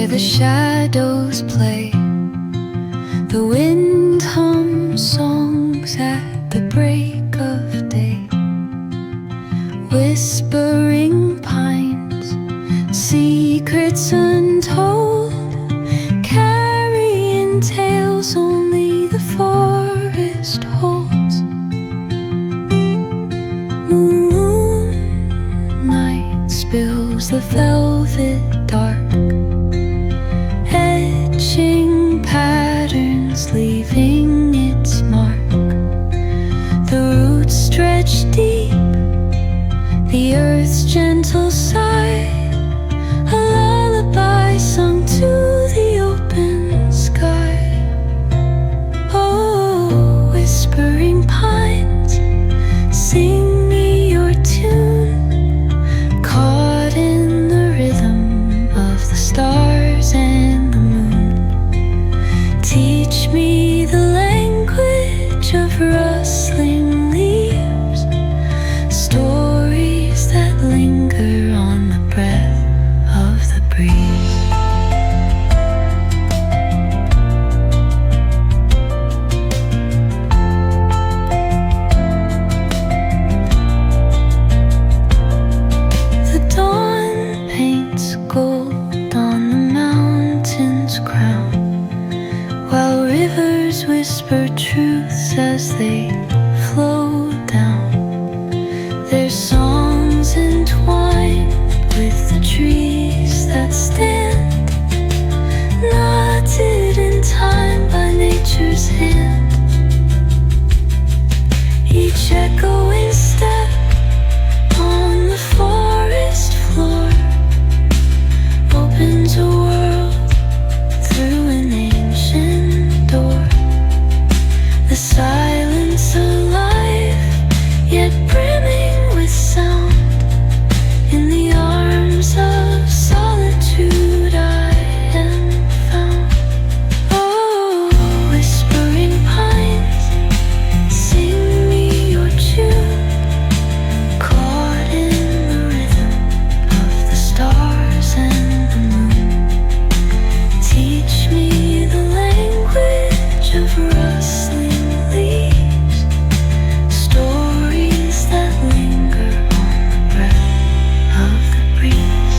where the shadows play. The wind hums songs at the break of day. Whispering pines, secrets untold, carrying tales only the forest holds. Moonlight spills the velvet dark, etching patterns, leaving its mark. The roots stretch deep, the earth's gentle sigh, a lullaby sung to the open sky. Oh, whispering pines, sing me your tune, caught in the rhythm of the stars and the moon. Teach me the language of rustling leaves, stories that linger on the breath of the breeze. The dawn paints gold on the mountain's crown, while rivers whisper truths as they flow down. Their songs entwined with the trees that stand, knotted in time by nature's hand. Each echoing step on the forest floor opens a world through an ancient door. The silence alive, yet brimming with sound. In the arms of solitude I am found. Oh, whispering pines, sing me your tune, caught in the rhythm of the stars and the moon. Teach me the language of rustling leaves, stories that linger on the breath of the breeze.